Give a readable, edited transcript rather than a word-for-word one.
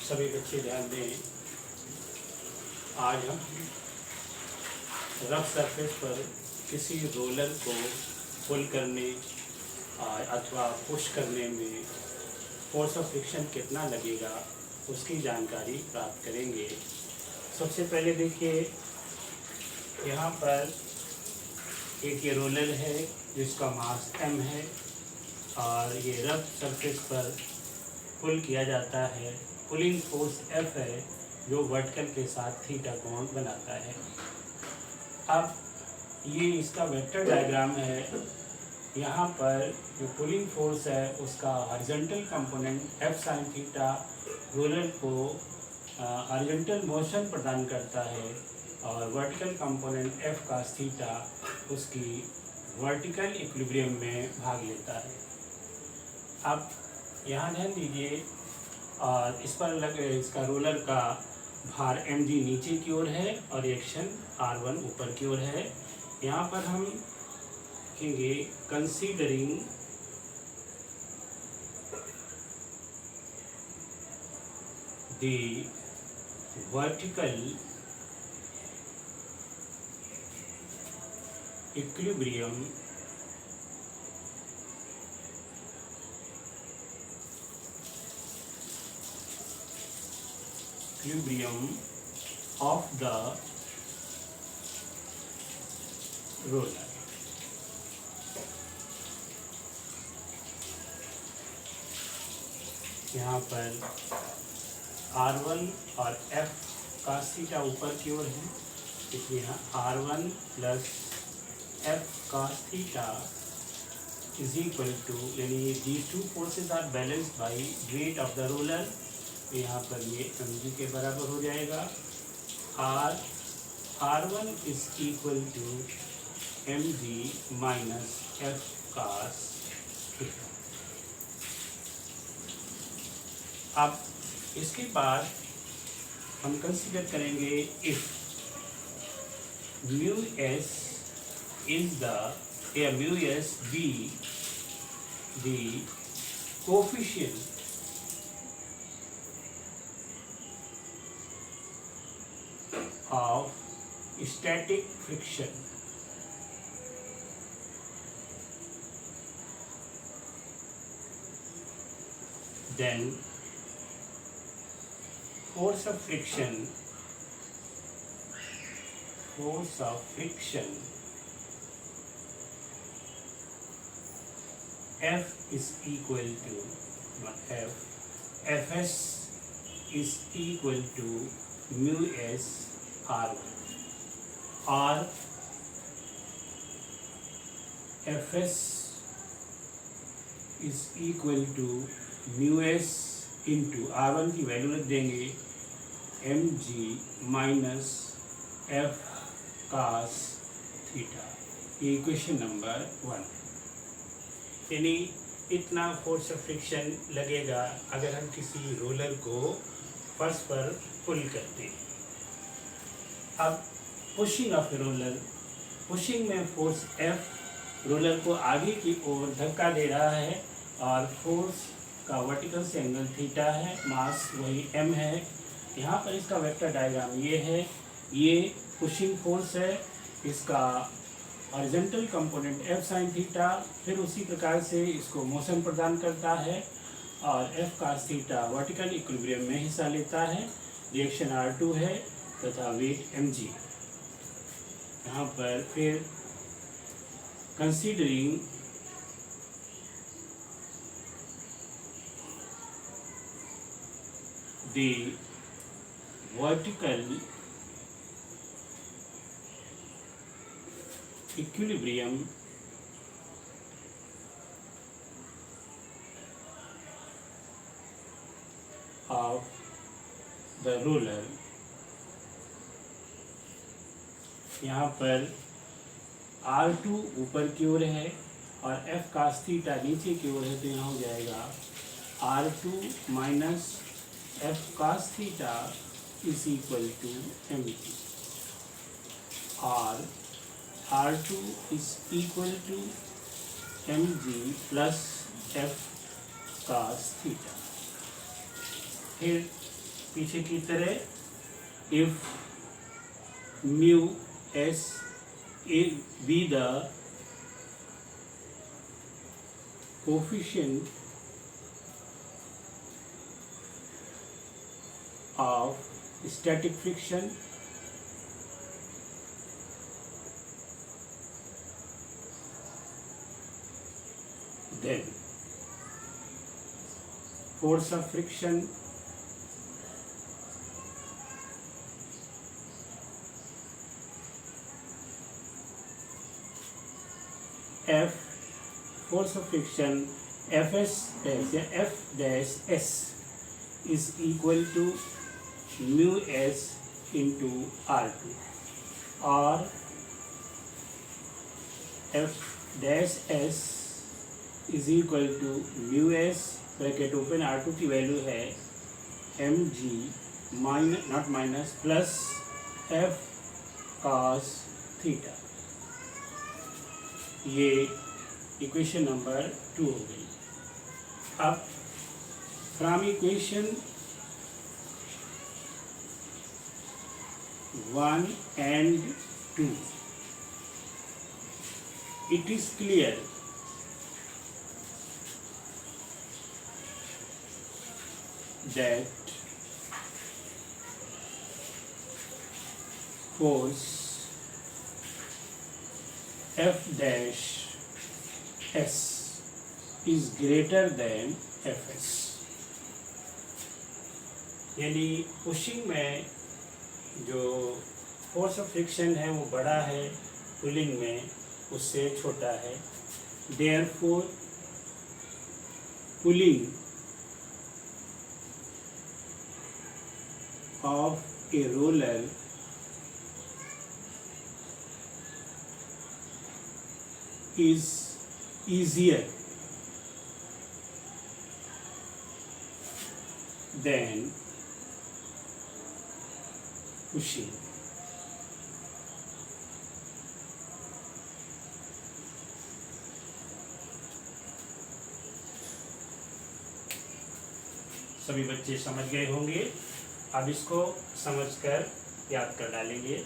सभी बच्चे ध्यान दें। आज हम रफ सरफेस पर किसी रोलर को पुल करने अथवा पुश करने में फोर्स ऑफ फ्रिक्शन कितना लगेगा उसकी जानकारी प्राप्त करेंगे। सबसे पहले देखिए, यहाँ पर एक ये रोलर है जिसका मास m है और ये रफ सरफेस पर पुल किया जाता है। पुलिंग फोर्स F है जो वर्टिकल के साथ थीटा कोण बनाता है। अब ये इसका वेक्टर डायग्राम है। यहाँ पर जो पुलिंग फोर्स है उसका horizontal component F sin theta roller को हॉरिजॉन्टल मोशन प्रदान करता है और vertical component F cos theta उसकी वर्टिकल इक्विलिब्रियम में भाग लेता है। अब यहाँ ध्यान दीजिए, और इस पर इसका रोलर का भार mg नीचे की ओर है और रिएक्शन r1 ऊपर की ओर है। यहाँ पर हम लिखेंगे considering the vertical equilibrium of the roller। यहाँ पर R1 और F cos थीटा ऊपर की ओर है, इसलिए यहाँ R1 plus F cos theta is equal to, यानी these two forces are balanced by weight of the roller। यहाँ पर ये mg के बराबर हो जाएगा। R1 is equal to mg minus F cos theta. अब इसके बाद हम कंसीडर करेंगे if mu S is the mu S be the coefficient of static friction, then force of friction F is equal to Fs is equal to mu s R1 और Fs is equal to mu s into R1 की value रख देंगे mg minus F cos theta. ये equation number 1। यानी इतना force of friction लगेगा अगर हम किसी रोलर को फर्श पर पुल करते हैं। अब पुशिंग ऑफ रोलर, पुशिंग में फोर्स F रोलर को आगे की ओर धक्का दे रहा है और फोर्स का वर्टिकल से एंगल थीटा है, मास वही m है। यहाँ पर इसका वेक्टर डायग्राम ये है, ये पुशिंग फोर्स है, इसका horizontal component F sin theta फिर उसी प्रकार से इसको मोशन प्रदान करता है और F cos theta vertical equilibrium में हिस्सा लेता है। रिएक्शन R2 है तथा वेट mg। यहाँ पर फिर considering the vertical equilibrium of the roller। यहाँ पर R2 ऊपर की ओर है और F cos थीटा नीचे की ओर है, तो यहाँ हो जाएगा R2 minus F cos theta is equal to mg और R2 is equal to mg plus f cos theta. फिर पीछे की तरह, if mu s be the coefficient of static friction, then force of friction F, force of friction Fs dash या F dash S is equal to mu S into R2, और F dash S is equal to mu S bracket open R2 की value है mg not minus plus F cos theta. ये equation number 2 हो गई। अब from equation 1 and 2 it is clear that force F dash S is greater than Fs, यानी pushing में जो force of friction है वो बड़ा है, पुलिंग में उससे छोटा है। Therefore pulling of a roller is easier than pushing. सभी बच्चे समझ गए होंगे। अब इसको समझकर याद कर डालेंगे।